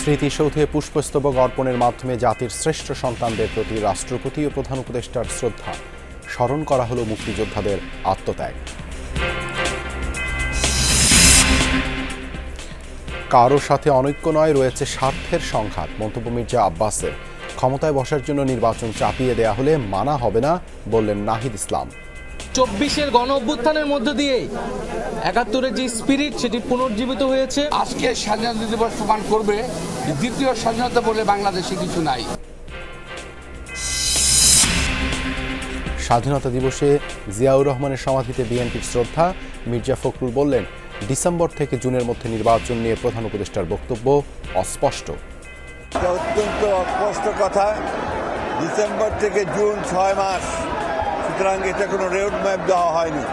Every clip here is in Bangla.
স্মৃতিসৌধে পুষ্পস্তবক অর্পণের মাধ্যমে জাতির শ্রেষ্ঠ সন্তানদের প্রতি রাষ্ট্রপতি ও প্রধান উপদেষ্টার শ্রদ্ধা স্মরণ করা হলো মুক্তিযোদ্ধাদের আত্মত্যাগ। কারো সাথে অনৈক্য নয়, রয়েছে স্বার্থের সংঘাত, মন্তব্য মির্জা আব্বাসের। ক্ষমতায় বসার জন্য নির্বাচন চাপিয়ে দেয়া হলে মানা হবে না, বললেন নাহিদ ইসলাম। ২৪-এর গণ অভ্যুত্থানের মধ্য দিয়ে ৭১-এর যে স্পিরিট সেটি পুনর্জীবিত হয়েছে। আজকে স্বাধীনতা দিবস প্রমাণ করবে দ্বিতীয় স্বাধীনতা বলে বাংলাদেশে কিছু নাই। স্বাধীনতা দিবসে জিয়াউর রহমানের সমাধিতে বিএনপির শ্রদ্ধা। মির্জা ফখরুল বললেন, ডিসেম্বর থেকে জুনের মধ্যে নির্বাচন নিয়ে প্রধান উপদেষ্টার বক্তব্য অস্পষ্ট। অত্যন্ত অস্পষ্ট কথা। ডিসেম্বর থেকে জুন ৬ মাস, সুতরাং এটা কোনো রোড ম্যাপ দেওয়া হয়নি।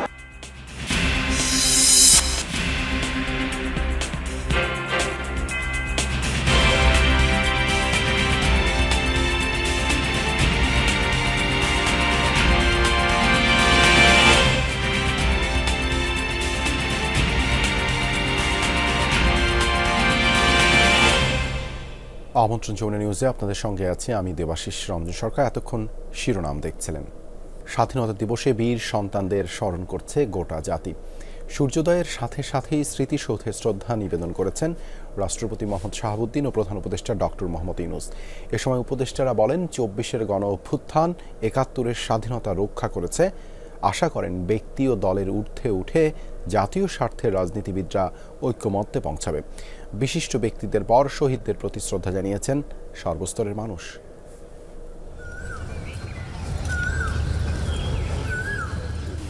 আমন্ত্রণ যমুনা নিউজে আপনাদের সঙ্গে আছি আমি দেবাশিস রঞ্জন সরকার। এতক্ষণ শিরোনাম দেখছিলেন। স্বাধীনতা দিবসে বীর সন্তানদের স্মরণ করছে গোটা জাতি। সূর্যোদয়ের সাথে সাথেই স্মৃতিসৌধে শ্রদ্ধা নিবেদন করেছেন রাষ্ট্রপতি মোহাম্মদ শাহাবুদ্দিন ও প্রধান উপদেষ্টা ডক্টর মোহাম্মদ ইউনূস। এ সময় উপদেষ্টারা বলেন, ২৪-এর গণ অভ্যুত্থান ৭১-এর স্বাধীনতা রক্ষা করেছে। আশা করেন ব্যক্তি ও দলের ঊর্ধ্বে উঠে জাতীয় স্বার্থের রাজনীতিবিদরা ঐক্যমত্যে পৌঁছাবে। বিশিষ্ট ব্যক্তিদের পর শহীদদের প্রতি শ্রদ্ধা জানিয়েছেন সর্বস্তরের মানুষ।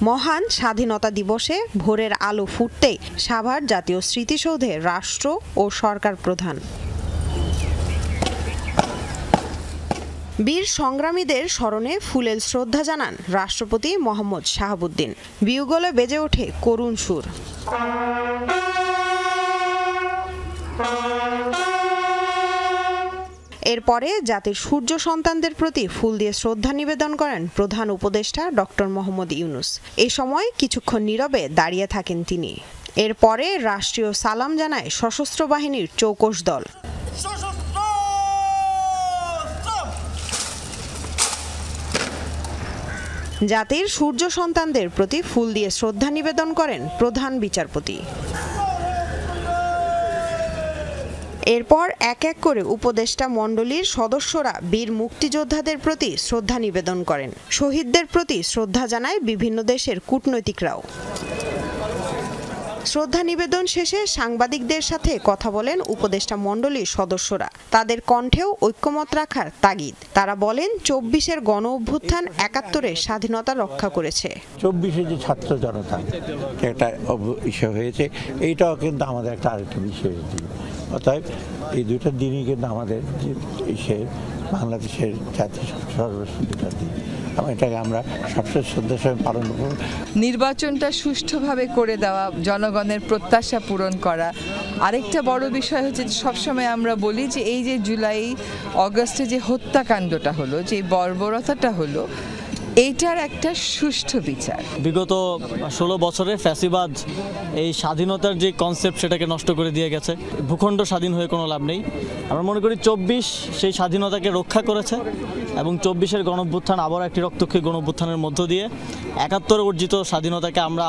মহান স্বাধীনতা দিবসে ভোরের আলো ফুটতেই সাভার জাতীয় স্মৃতিসৌধে রাষ্ট্র ও সরকার প্রধান। বীর সংগ্রামীদের স্মরণে ফুলেল শ্রদ্ধা জানান রাষ্ট্রপতি মোহাম্মদ শাহাবুদ্দিন। বিউগলে বেজে ওঠে করুণ সুর। এরপরে জাতির সূর্য সন্তানদের প্রতি ফুল দিয়ে শ্রদ্ধা নিবেদন করেন প্রধান উপদেষ্টা ডক্টর মোহাম্মদ ইউনূস। এ সময় কিছুক্ষণ নীরবে দাঁড়িয়ে থাকেন তিনি। এরপরে রাষ্ট্রীয় সালাম জানায় সশস্ত্র বাহিনীর চৌকস দল। জাতির সূর্য সন্তানদের প্রতি ফুল দিয়ে শ্রদ্ধা নিবেদন করেন প্রধান বিচারপতি। এরপর এক এক করে উপদেষ্টা মণ্ডলীর সদস্যরা বীর মুক্তিযোদ্ধাদের প্রতি শ্রদ্ধা নিবেদন করেন। শহীদদের প্রতি শ্রদ্ধা জানায় বিভিন্ন দেশের কূটনৈতিকরাও। শ্রদ্ধা নিবেদন শেষে সাংবাদিকদের সাথে কথা বলেন উপদেষ্টা মণ্ডলীর সদস্যরা। তাদের কণ্ঠেও ঐক্যমত রাখার তাগিদ। তারা বলেন, ২৪-এর গণ অভ্যুত্থান ৭১-এর স্বাধীনতা রক্ষা করেছে। ২৪-এ যে ছাত্র জনতা একটা বিষয় হয়েছে, এইটাও কিন্তু আমাদের একটা আরেকটা বিষয় হয়েছে। অতএব এই দুইটা দিনই কিন্তু আমাদের বাংলাদেশের জাতীয় সর্বশ্রেষ্ঠ দিন। এটাকে আমরা সবচেয়ে শ্রদ্ধার সঙ্গে পালন করব। নির্বাচনটা সুষ্ঠুভাবে করে দেওয়া, জনগণের প্রত্যাশা পূরণ করা। আরেকটা বড় বিষয় হচ্ছে, সবসময় আমরা বলি যে এই যে জুলাই অগস্টে যে হত্যাকাণ্ডটা হলো, যে বর্বরতাটা হলো, এইটার একটা সুষ্ঠু বিচার। বিগত ১৬ বছরে ফ্যাসিবাদ এই স্বাধীনতার যে কনসেপ্ট সেটাকে নষ্ট করে দিয়ে গেছে। ভূখণ্ড স্বাধীন হয়ে কোনো লাভ নেই। আমরা মনে করি ২৪ সেই স্বাধীনতাকে রক্ষা করেছে এবং ২৪-এর গণঅভ্যুত্থান আবার একটি রক্তক্ষয়ী গণঅভ্যুত্থানের মধ্য দিয়ে ৭১ অর্জিত স্বাধীনতাকে আমরা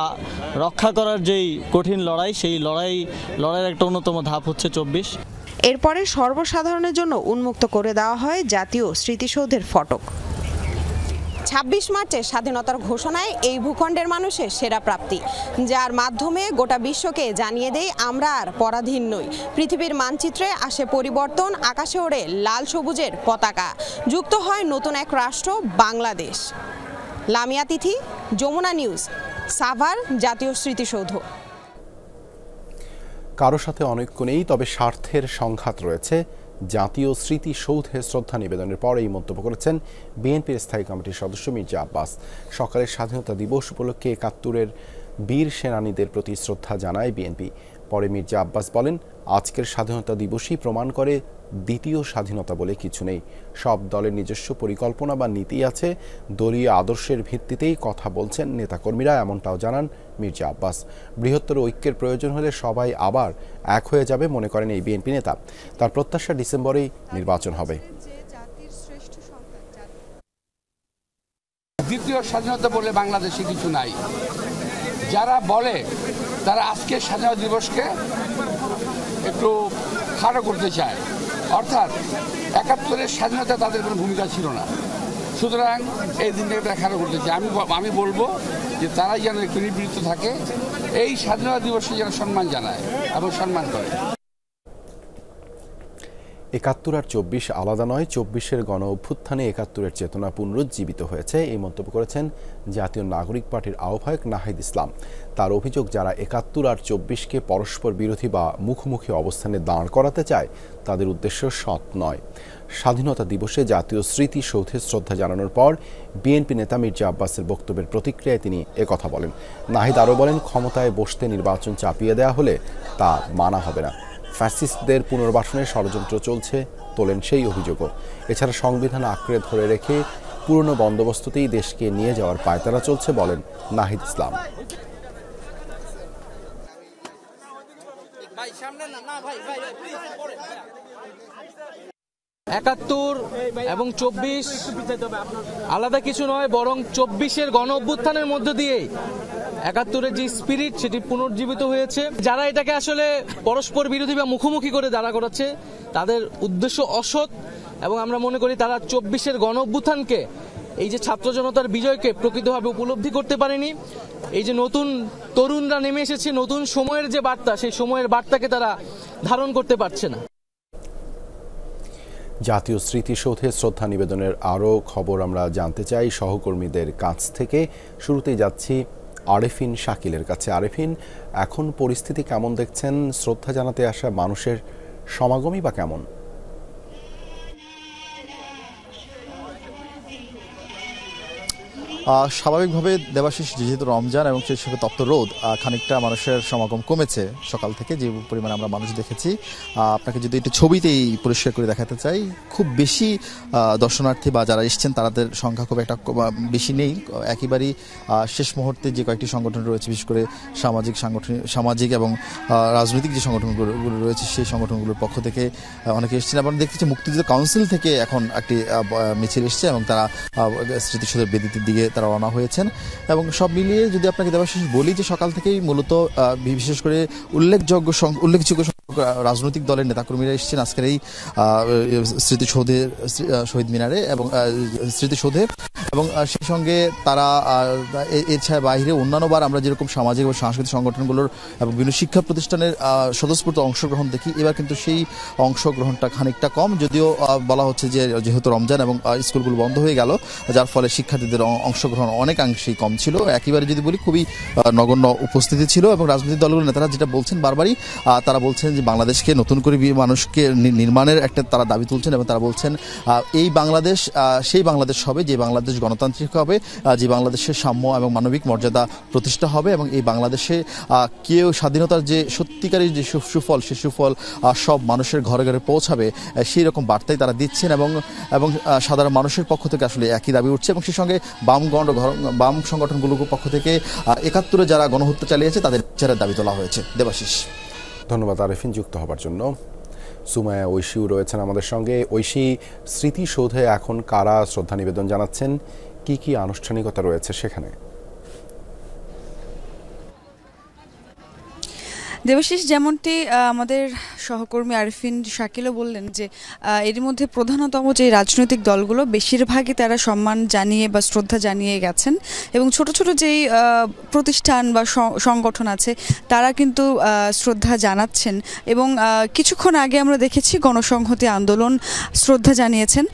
রক্ষা করার যেই কঠিন লড়াই, সেই লড়াইয়ের একটা অন্যতম ধাপ হচ্ছে ২৪। এরপরে সর্বসাধারণের জন্য উন্মুক্ত করে দেওয়া হয় জাতীয় স্মৃতিসৌধের ফটক। ২৬ মার্চের স্বাধীনতার ঘোষণায় এই ভূখণ্ডের মানুষের সেরা প্রাপ্তি, যার মাধ্যমে গোটা বিশ্বকে জানিয়ে দেয় আমরা আর পরাধীন নই। পৃথিবীর মানচিত্রে আসে পরিবর্তন, আকাশে ওড়ে লাল সবুজের পতাকা, যুক্ত হয় নতুন এক রাষ্ট্র বাংলাদেশ। লামিয়া তিথি, যমুনা নিউজ, সাভার জাতীয় স্মৃতিসৌধ। কারো সাথে অনৈক্য নেই, তবে স্বার্থের সংঘাত রয়েছে। জাতীয় স্মৃতিসৌধে শ্রদ্ধা নিবেদনের পর এই মন্তব্য করেছেন বিএনপির স্থায়ী কমিটির সদস্য মির্জা আব্বাস। সকালে স্বাধীনতা দিবস উপলক্ষে ৭১-এর বীর সেনানীদের প্রতি শ্রদ্ধা জানায় বিএনপি। পরে মির্জা আব্বাস বলেন, আজকের স্বাধীনতা দিবসই প্রমাণ করে দ্বিতীয় স্বাধীনতা বলে কিছু নেই। সব দলের নিজস্ব পরিকল্পনা বা নীতি আছে, দলীয় আদর্শের ভিত্তিতেই কথা বলছেন নেতাকর্মীরা, এমনটাও জানান মির্জা আব্বাস। বৃহত্তর ঐক্যের প্রয়োজন হলে সবাই আবার এক হয়ে যাবে মনে করেন এই বিএনপি নেতা। তার প্রত্যাশা ডিসেম্বরেই নির্বাচন হবে। দ্বিতীয় স্বাধীনতা বলে বাংলাদেশে কিছু নাই। যারা বলে তারা আজকে স্বাধীনতা দিবসকে একটু খাটো করতে চায়, অর্থাৎ ৭১-এর স্বাধীনতা তাদের কোনো ভূমিকা ছিল না, সুতরাং এই দিনটাকে তারা খাটো করতে চায়। আমি বলবো যে তারাই যেন একটু নিবৃত্ত থাকে, এই স্বাধীনতা দিবসে যেন সম্মান জানায় এবং সম্মান করে। ৭১ আর ২৪ আলাদা নয়, ২৪-এর গণ অভ্যুত্থানে ৭১-এর চেতনা পুনরুজ্জীবিত হয়েছে, এই মন্তব্য করেছেন জাতীয় নাগরিক পার্টির আহ্বায়ক নাহিদ ইসলাম। তার অভিযোগ, যারা ৭১ আর ২৪-কে পরস্পর বিরোধী বা মুখোমুখি অবস্থানে দাঁড় করাতে চায় তাদের উদ্দেশ্য সৎ নয়। স্বাধীনতা দিবসে জাতীয় স্মৃতিসৌধে শ্রদ্ধা জানানোর পর বিএনপি নেতা মির্জা আব্বাসের বক্তব্যের প্রতিক্রিয়ায় তিনি একথা বলেন। নাহিদ আরও বলেন, ক্ষমতায় বসতে নির্বাচন চাপিয়ে দেওয়া হলে তা মানা হবে না। ফ্যাসিস্টদের পুনর্বাসনের ষড়যন্ত্র চলছে, তোলেন সেই অভিযোগও। এছাড়া সংবিধান আঁকড়ে ধরে রেখে পুরনো বন্দোবস্ততেই দেশকে নিয়ে যাওয়ার পায়তারা চলছে বলেন নাহিদ ইসলাম। একাত্তর এবং ২৪ আলাদা কিছু নয়, বরং ২৪-এর গণ অভ্যুত্থানের মধ্য দিয়ে ৭১-এর যে স্পিরিট সেটি পুনর্জীবিত হয়েছে। যারা এটাকে আসলে পরস্পর বিরোধী বা মুখোমুখি করে দাঁড়া করাচ্ছে তাদের উদ্দেশ্য অসৎ, এবং আমরা মনে করি তারা ২৪-এর গণ অভ্যুত্থানকে, এই যে ছাত্র জনতার বিজয়কে প্রকৃতভাবে উপলব্ধি করতে পারেনি। এই যে নতুন তরুণরা নেমে এসেছে, নতুন সময়ের যে বার্তা, সেই সময়ের বার্তাকে তারা ধারণ করতে পারছে না। জাতীয় স্মৃতিসৌধে শ্রদ্ধা নিবেদনের আরও খবর আমরা জানতে চাই সহকর্মীদের কাছ থেকে। শুরুতেই যাচ্ছি আরেফিন শাকিলের কাছে। আরেফিন, এখন পরিস্থিতি কেমন দেখছেন? শ্রদ্ধা জানাতে আসা মানুষের সমাগমই বা কেমন? স্বাভাবিকভাবে দেবাশিস, যেহেতু রমজান এবং সেই সাথে তপ্ত রোদ, খানিকটা মানুষের সমাগম কমেছে সকাল থেকে যে পরিমাণে আমরা মানুষ দেখেছি। আপনাকে যদি একটু ছবিতেই পরিষ্কার করে দেখাতে চাই, খুব বেশি দর্শনার্থী বা যারা এসছেন তাদের সংখ্যা খুব একটা বেশি নেই। একেবারেই শেষ মুহূর্তে যে কয়েকটি সংগঠন রয়েছে, বিশেষ করে সামাজিক এবং রাজনৈতিক যে সংগঠনগুলো রয়েছে সেই সংগঠনগুলোর পক্ষ থেকে অনেকে এসেছেন। এবং দেখতেছি মুক্তিযুদ্ধ কাউন্সিল থেকে এখন একটি মিছিল এসছে এবং তারা স্মৃতিসৌধের বেদিটির দিকে তারা রওনা হয়েছেন। এবং সব মিলিয়ে যদি আপনাকে দেবাশিস বলি যে সকাল থেকেই মূলত বিশেষ করে উল্লেখযোগ্য রাজনৈতিক দলের নেতাকর্মীরা এসেছেন আজকের এই স্মৃতিসৌধের শহীদ মিনারে এবং স্মৃতিসৌধে, এবং সেই সঙ্গে তারা এছাড়া বাইরে অন্যান্যবার আমরা যেরকম সামাজিক এবং সাংস্কৃতিক সংগঠনগুলোর এবং বিভিন্ন শিক্ষা প্রতিষ্ঠানের স্বতঃস্ফূর্ত অংশগ্রহণ দেখি, এবার কিন্তু সেই অংশগ্রহণটা খানিকটা কম। যদিও বলা হচ্ছে যে যেহেতু রমজান এবং স্কুলগুলো বন্ধ হয়ে গেল, যার ফলে শিক্ষার্থীদের অংশগ্রহণ অনেকাংশেই কম ছিল। একেবারে যদি বলি খুবই নগণ্য উপস্থিতি ছিল। এবং রাজনৈতিক দলগুলোর নেতারা যেটা বলছেন বারবারই, তারা বলছেন যে বাংলাদেশকে নতুন করে মানুষকে নির্মাণের একটা তারা দাবি তুলছেন এবং তারা বলছেন এই বাংলাদেশ সেই বাংলাদেশ হবে যে বাংলাদেশ গণতান্ত্রিক হবে, যে বাংলাদেশের সাম্য এবং মানবিক মর্যাদা প্রতিষ্ঠা হবে, এবং এই বাংলাদেশে কেউ স্বাধীনতার যে সত্যিকারের যে সুফল সে সুফল সব মানুষের ঘরে ঘরে পৌঁছাবে, সেই রকম বার্তাই তারা দিচ্ছেন। এবং সাধারণ মানুষের পক্ষ থেকে আসলে একই দাবি উঠছে। এবং সেই সঙ্গে বাম সংগঠনগুলোর পক্ষ থেকে ৭১-এ যারা গণহত্যা চালিয়েছে তাদের বিচারের দাবি তোলা হয়েছে। দেবাশিস, ধন্যবাদ আরেফিন যুক্ত হবার জন্য। সুমায়া ঐশীও রয়েছেন আমাদের সঙ্গে। ঐশী, স্মৃতিসৌধে এখন কারা শ্রদ্ধা নিবেদন জানাচ্ছেন, কি কি আনুষ্ঠানিকতা রয়েছে সেখানে? দেবাশিস, যেমনটি আমাদের সহকর্মী আরেফিন শাকিলও বললেন যে এর মধ্যে প্রধানতম যে রাজনৈতিক দলগুলো বেশিরভাগই তারা সম্মান জানিয়ে বা শ্রদ্ধা জানিয়ে গেছেন, এবং ছোট ছোট যেই প্রতিষ্ঠান বা সংগঠন আছে তারা কিন্তু শ্রদ্ধা জানাচ্ছেন। এবং কিছুক্ষণ আগে আমরা দেখেছি গণসংহতি আন্দোলন শ্রদ্ধা জানিয়েছেন।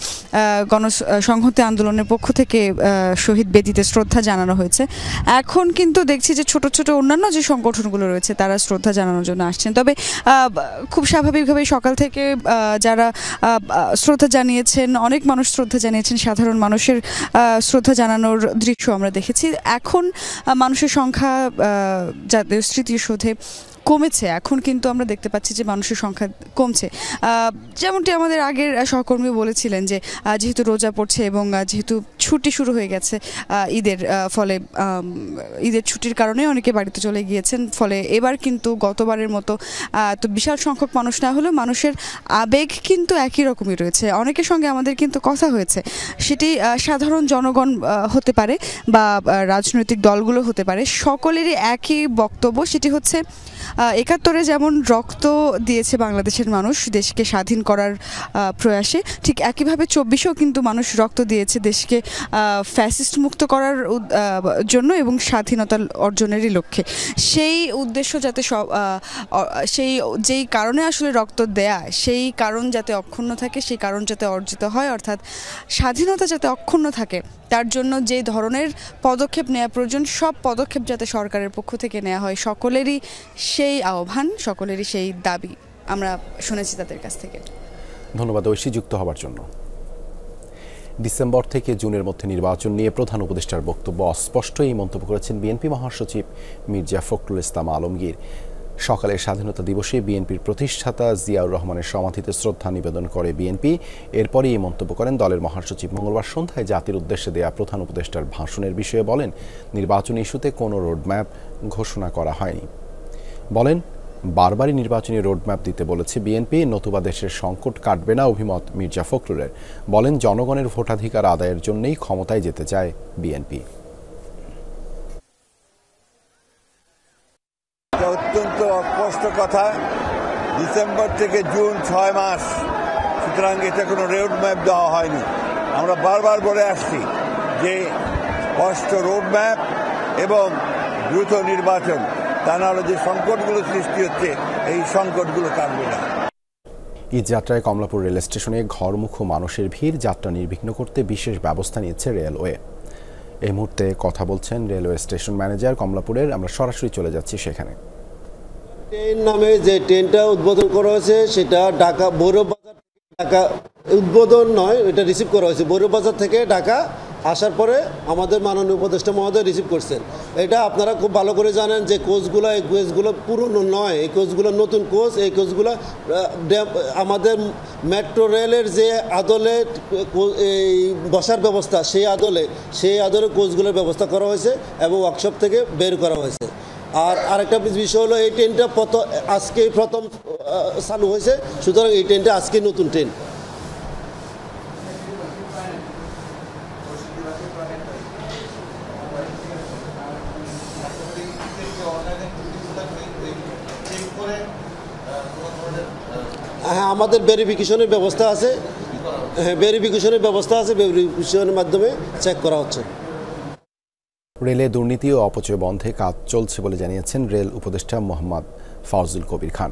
গণসংহতি আন্দোলনের পক্ষ থেকে শহীদ বেদিতে শ্রদ্ধা জানানো হয়েছে। এখন কিন্তু দেখছি যে ছোট ছোট অন্যান্য যে সংগঠনগুলো রয়েছে তারা শ্রদ্ধা জানানোর জন্য আসছেন। তবে খুব স্বাভাবিকভাবে সকাল থেকে যারা শ্রদ্ধা জানিয়েছেন, অনেক মানুষ শ্রদ্ধা জানিয়েছেন, সাধারণ মানুষের শ্রদ্ধা জানানোর দৃশ্য আমরা দেখেছি। এখন মানুষের সংখ্যা জাতীয় স্মৃতিসৌধে কমেছে, এখন কিন্তু আমরা দেখতে পাচ্ছি যে মানুষের সংখ্যা কমছে। যেমনটি আমাদের আগের সহকর্মী বলেছিলেন যে যেহেতু রোজা পড়ছে এবং যেহেতু ছুটি শুরু হয়ে গেছে ঈদের, ফলে ঈদের ছুটির কারণে অনেকে বাড়িতে চলে গিয়েছেন, ফলে এবার কিন্তু গতবারের মতো তো বিশাল সংখ্যক মানুষ না হলেও মানুষের আবেগ কিন্তু একই রকমই রয়েছে। অনেকের সঙ্গে আমাদের কিন্তু কথা হয়েছে, সেটি সাধারণ জনগণ হতে পারে বা রাজনৈতিক দলগুলো হতে পারে, সকলেরই একই বক্তব্য। সেটি হচ্ছে ৭১-এ যেমন রক্ত দিয়েছে বাংলাদেশের মানুষ দেশকে স্বাধীন করার প্রয়াসে, ঠিক একইভাবে ২৪-এও কিন্তু মানুষ রক্ত দিয়েছে দেশকে ফ্যাসিস্ট মুক্ত করার জন্য এবং স্বাধীনতা অর্জনেরই লক্ষ্যে। সেই উদ্দেশ্য যাতে সেই যেই কারণে আসলে রক্ত দেয়া, সেই কারণ যাতে অক্ষুণ্ণ থাকে, সেই কারণ যাতে অর্জিত হয়, অর্থাৎ স্বাধীনতা যাতে অক্ষুণ্ণ থাকে, তার জন্য যে ধরনের পদক্ষেপ নেওয়া প্রয়োজন সব পদক্ষেপ যাতে সরকারের পক্ষ থেকে নেওয়া হয়, সকলেরই সেই আহ্বান, সকলেরই সেই দাবি আমরা শুনেছি তাদের কাছ থেকে। ধন্যবাদ ঐশী যুক্ত হবার জন্য। ডিসেম্বর থেকে জুনের মধ্যে নির্বাচন নিয়ে প্রধান উপদেষ্টার বক্তব্য অস্পষ্ট, এই মন্তব্য করেছেন বিএনপি মহাসচিব মির্জা ফখরুল ইসলাম আলমগীর। সকালে স্বাধীনতা দিবসে বিএনপির প্রতিষ্ঠাতা জিয়াউর রহমানের সমাধিতে শ্রদ্ধা নিবেদন করে বিএনপি। এরপরই এই মন্তব্য করেন দলের মহাসচিব। মঙ্গলবার সন্ধ্যায় জাতির উদ্দেশ্যে দেয়া প্রধান উপদেষ্টার ভাষণের বিষয়ে বলেন, নির্বাচনী ইস্যুতে কোনো রোডম্যাপ ঘোষণা করা হয়নি। বলেন, বারবারই নির্বাচনী রোডম্যাপ দিতে বলেছে বিএনপি, নতুবা দেশের সংকট কাটবে না অভিমত মির্জা ফখরুলের। বলেন, জনগণের ভোটাধিকার আদায়ের জন্যই ক্ষমতায় যেতে চায় বিএনপি। অত্যন্ত অস্পষ্ট কথা, ডিসেম্বর থেকে জুন 6 মাস, সুতরাং এটা কোনো রোড ম্যাপ দেওয়া হয়নি। আমরা বারবার বলে আসছি যে স্পষ্ট রোড ম্যাপ এবং দ্রুত নির্বাচন, তা নাহলে যে সংকটগুলো সৃষ্টি হচ্ছে এই সংকটগুলো কাটবে না। ঈদ যাত্রায় কমলাপুর রেল স্টেশনে ঘরমুখো মানুষের ভিড়, যাত্রা নির্বিঘ্ন করতে বিশেষ ব্যবস্থা নিয়েছে রেলওয়ে। এই মুহূর্তে কথা বলছেন রেলওয়ে স্টেশন ম্যানেজার কমলাপুরের, আমরা সরাসরি চলে যাচ্ছি সেখানে। ট্রেন নামে যে ট্রেনটা উদ্বোধন করা হয়েছে সেটা ঢাকা ভৈরববাজার থেকে, ঢাকা উদ্বোধন নয়, এটা রিসিভ করা হয়েছে ভৈরববাজার থেকে ঢাকা আসার পরে আমাদের মাননীয় উপদেষ্টা মহোদয় রিসিভ করছেন। এটা আপনারা খুব ভালো করে জানেন যে কোচগুলো, এই কোচগুলো পুরনো নয়, এই কোচগুলো নতুন কোচ। এই কোচগুলো আমাদের মেট্রো রেলের যে আদলে এই বসার ব্যবস্থা, সেই আদলে কোচগুলোর ব্যবস্থা করা হয়েছে এবং ওয়ার্কশপ থেকে বের করা হয়েছে। আর আরেকটা বিষয় হলো, এই ট্রেনটা আজকেই প্রথম চালু হয়েছে, সুতরাং এই ট্রেনটা আজকে নতুন ট্রেন। হ্যাঁ, আমাদের ভেরিফিকেশনের ব্যবস্থা আছে, ভেরিফিকেশনের মাধ্যমে চেক করা হচ্ছে। রেলে দুর্নীতি ও অপচয় বন্ধে কাজ চলছে বলে জানিয়েছেন রেল উপদেষ্টা মোহাম্মদ ফাউজুল কবির খান।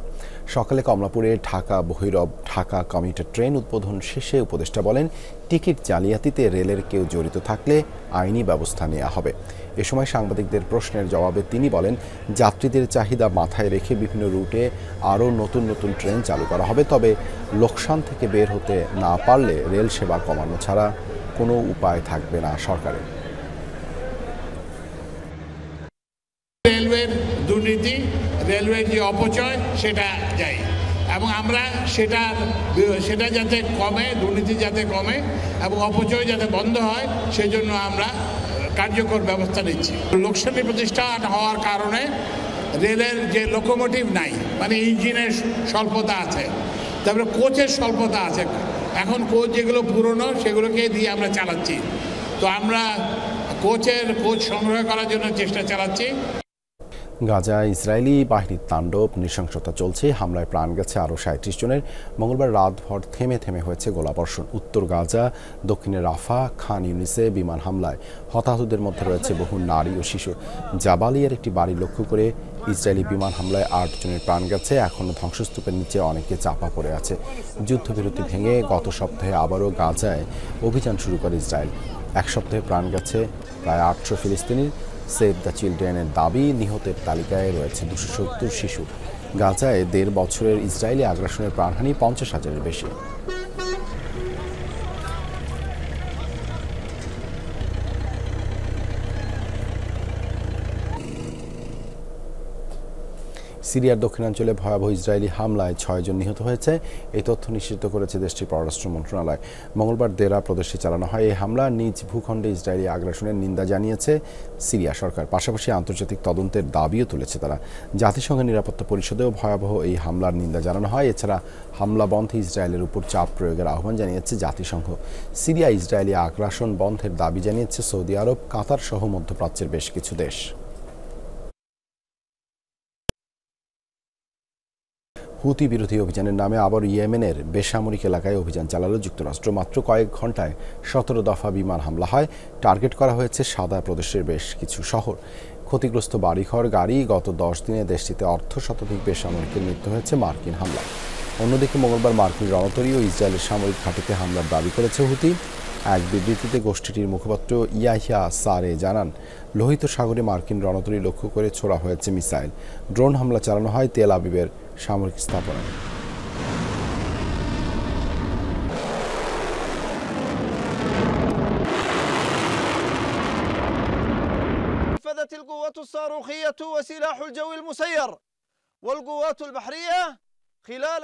সকালে কমলাপুরে ঢাকা ভৈরব ঢাকা কমিউটার ট্রেন উদ্বোধন শেষে উপদেষ্টা বলেন, টিকিট জালিয়াতিতে রেলের কেউ জড়িত থাকলে আইনি ব্যবস্থা নেওয়া হবে। এ সময় সাংবাদিকদের প্রশ্নের জবাবে তিনি বলেন, যাত্রীদের চাহিদা মাথায় রেখে বিভিন্ন রুটে আরও নতুন নতুন ট্রেন চালু করা হবে, তবে লোকসান থেকে বের হতে না পারলে রেল সেবা কমানো ছাড়া কোনো উপায় থাকবে না সরকারের। রেলওয়ের দুর্নীতি, রেলওয়ের যে অপচয় সেটা যাই, এবং আমরা সেটা যাতে কমে, দুর্নীতি যাতে কমে এবং অপচয় যাতে বন্ধ হয়, সেজন্য আমরা কার্যকর ব্যবস্থা নিচ্ছি। লোকসানি প্রতিষ্ঠা হওয়ার কারণে রেলের যে লোকোমোটিভ নাই, মানে ইঞ্জিনের স্বল্পতা আছে, তারপরে কোচের স্বল্পতা আছে। এখন কোচ যেগুলো পুরনো সেগুলোকে দিয়ে আমরা চালাচ্ছি, তো আমরা কোচ সংগ্রহ করার জন্য চেষ্টা চালাচ্ছি। গাজায় ইসরায়েলি বাহিনীর তাণ্ডব, নৃশংসতা চলছে, হামলায় প্রাণ গেছে আরও ৩৭ জনের। মঙ্গলবার রাতভর থেমে হয়েছে গোলাবর্ষণ। উত্তর গাজা, দক্ষিণে রাফা, খান ইউনিসে বিমান হামলায় হতাহতদের মধ্যে রয়েছে বহু নারী ও শিশু। জাবালিয়ার একটি বাড়ি লক্ষ্য করে ইসরায়েলি বিমান হামলায় ৮ জনের প্রাণ গেছে। এখনও ধ্বংসস্তূপের নিচে অনেকে চাপা পড়ে আছে। যুদ্ধবিরতি ভেঙে গত সপ্তাহে আবারও গাজায় অভিযান শুরু করে ইসরায়েল। এক সপ্তাহে প্রাণ গেছে প্রায় ৮০০ ফিলিস্তিনির। সেভ দ্য চিলড্রেনের দাবি, নিহতের তালিকায় রয়েছে ২৭০ শিশু। গাজায় ১.৫ বছরের ইসরায়েলি আগ্রাসনের প্রাণহানি ৫০,০০০-এর বেশি। সিরিয়ার দক্ষিণাঞ্চলে ভয়াবহ ইসরায়েলি হামলায় 6 জন নিহত হয়েছে, এই তথ্য নিশ্চিত করেছে দেশটির পররাষ্ট্র মন্ত্রণালয়। মঙ্গলবার দেরা প্রদেশে চালানো হয় এই হামলা। নিজ ভূখণ্ডে ইসরায়েলি আগ্রাসনের নিন্দা জানিয়েছে সিরিয়া সরকার, পাশাপাশি আন্তর্জাতিক তদন্তের দাবিও তুলেছে তারা। জাতিসংঘের নিরাপত্তা পরিষদেও ভয়াবহ এই হামলার নিন্দা জানানো হয়। এছাড়া হামলা বন্ধে ইসরায়েলের উপর চাপ প্রয়োগের আহ্বান জানিয়েছে জাতিসংঘ। সিরিয়া ইসরায়েলি আগ্রাসন বন্ধের দাবি জানিয়েছে সৌদি আরব, কাতার সহ মধ্যপ্রাচ্যের বেশ কিছু দেশ। হুতি বিরোধী অভিযানের নামে আবার ইয়েমেনের বেসামরিক এলাকায় অভিযান চালালো যুক্তরাষ্ট্র। মাত্র কয়েক ঘন্টায় 17 দফা বিমান হামলা হয়। টার্গেট করা হয়েছে সাদা প্রদেশের বেশ কিছু শহর। ক্ষতিগ্রস্ত বাড়িঘর, গাড়ি। গত 10 দিনে দেশটিতে অর্ধশতাধিক বেসামরিকের মৃত্যু হয়েছে মার্কিন হামলায়। অন্যদিকে মঙ্গলবার মার্কিন রণতরী ও ইসরায়েলের সামরিক ঘাঁটিতে হামলার দাবি করেছে হুতি। এক বিবৃতিতে গোষ্ঠীটির মুখপাত্র ইয়াহিয়া সারে জানান, লোহিত সাগরে মার্কিন রণতরী লক্ষ্য করে ছোড়া হয়েছে মিসাইল। ড্রোন হামলা চালানো হয় তেল আবিবের সামরিক স্থাপনায়। نفذت القوات الصاروخية وسلاح الجو المسير والقوات البحرية خلال